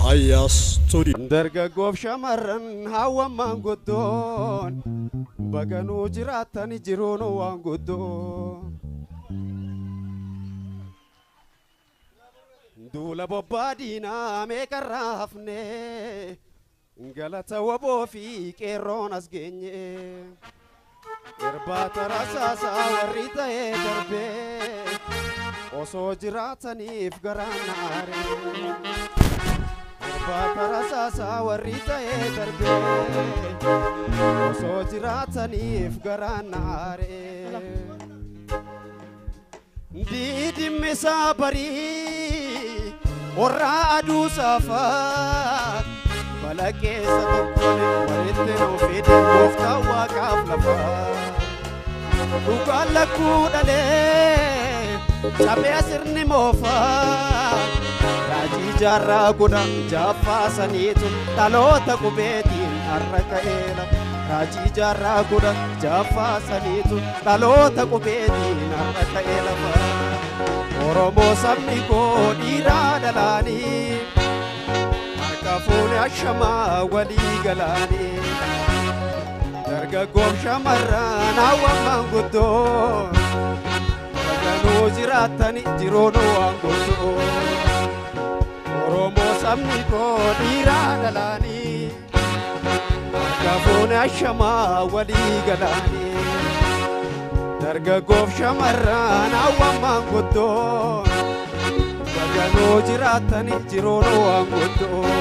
Ayasturi dargaggoof shamarran hawwammaan guddoon baganuu jiraatani jiruun waan guddoon duula bobbaadinaa meeqarraa hafne galata waboo fi qeerroon as geenye irbaata rasaasaa warri ta'ee darbee osoo jiraataniif garaan naaree irbaata rasaasaa warri ta'ee darbee osoo jiraataniif garaan naaree didimmisaa barii warraa aduu saafaa balakeessa tokkoon walitti nuufidee gooftaa waaqaaf lafaa dhugaan lakkuu dhalee cabee sirni moofaa raajii jaarraa kudhan jaaffaa saniitu dhaloota qubeetiin har'a ka'ee lafa raajii jaarraa kudhan jaaffaa saniitu dhaloota qubeetiin har'a ka'ee lafa oromoo sabni koo dhiiraa dhalaanii kafuuni ashamaa walii galaanii dargaggoof shamarran hawwammaan guddoon baganuu jiraatani jiruun waan guddoon oromoo sabni koo dhiiraa dhalaanii kafuuni ashamaa walii galaanii dargaggoof shamarran hawwammaan guddoon baganuu jiraatani jiruun waan guddoon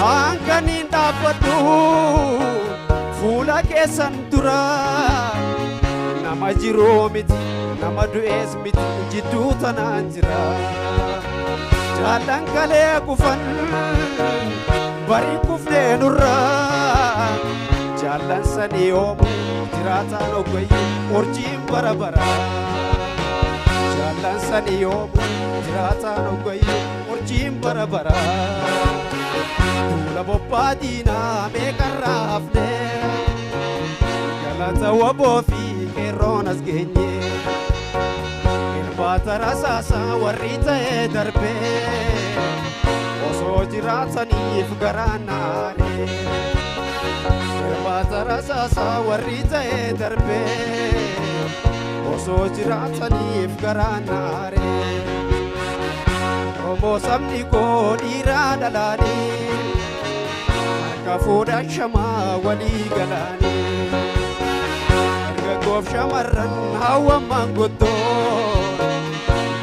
Angkaniin dhaabbadhu fuula keessan dura nama jiruu miti nama du'ees miti jidduu tanaan jira jaallan kalee kufan bari kufnee nurra jaallan sanii oomu jiraataan oggayyu urjiin bara bara jaallan sanii oomu jiraataan oggayyu urjiin bara bara duula bobbaadinaa meeqarraa hafne galata waboo fi qeerroon as geenye irbaata rasaasaa warri ta'ee darbee osoo jiraataniif garaan naaree irbaata rasaasaa warri ta'ee darbee osoo jiraataniif garaan naaree oromoo sabni koo dhiiraa dhalaanii harka fuudha shamaa walii galaanii dargaggoof shamarran hawwammaan guddoon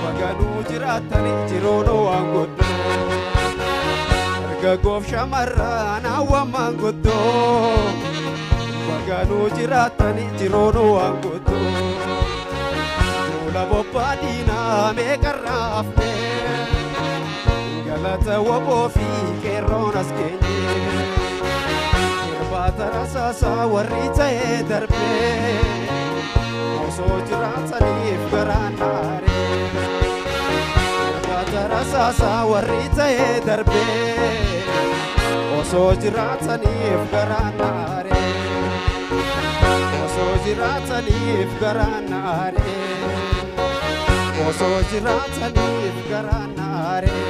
baganuu jiraatani jiruun waan guddoon dargaggoof shamarran hawwammaan guddoon baganuu jiraatani jiruun waan guddoon duula bobbaadinaa meeqarraa hafne galata waboo fi qeerroon as geenye irbaata rasaasaa warri ta'ee darbee osoo jiraataniif garaan naaree irbaata rasaasaa warri ta'ee darbee osoo jiraataniif garaan naaree osoo jiraataniif garaan naaree osoo jiraataniif garaan naaree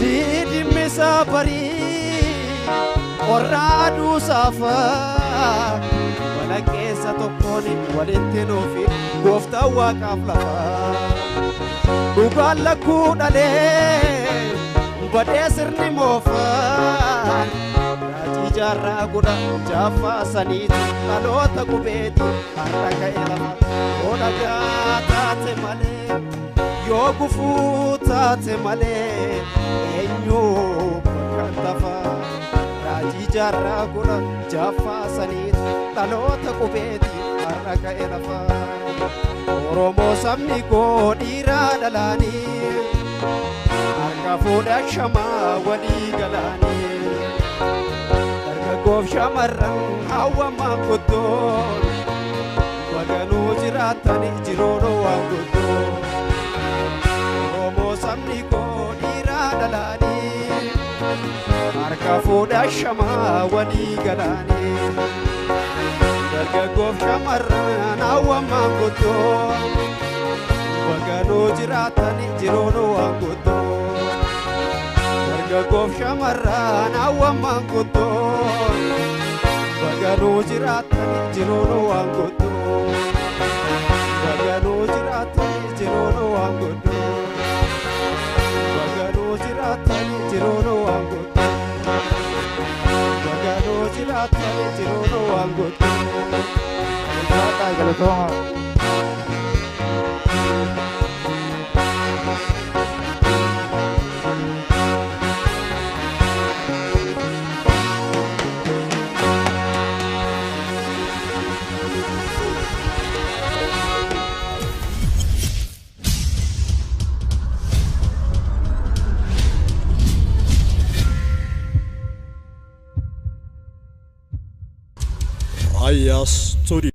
didimmisaa barii warraa aduu saafaa balakeessa tokkoon walitti nuufi gooftaa waaqaaf lafaa dhugaan lakkuu dhalee badee sirni moofaa raajii jaarraa kudhan jaaffaa saniitu dhaloota qubeetii har'a ka'e lafa yoo dhagaa taate malee yoo gufuu taate malee eenyuu bakkaan tafaa raajii jaarraa kudhan jaaffaa saniitu dhaloota qubeetii har'a ka'e lafa oromoo sabni koo dhiiraa dhalaanii harka fuudha shamaa walii galaanii dargaggoof shamarran hawwammaan guddoon baganuu jiraatani jiruun waan guddoon oromoo sabni koo dhiiraa dhalaanii harka fuudha shamaa walii galaanii dargaggoof shamarran hawwammaan guddoon baganuu jiraatani jiruun waan guddoon Dargaggoof shamarran hawwammaan qottoon baganuu jiraatanii jiroon waan qottoon baganuu jiraatanii jiroon waan qottoon baganuu jiraatanii jiroon waan qottoon baganuu jiraatanii jiroon waan qottoon. Taataa galatooma. I story.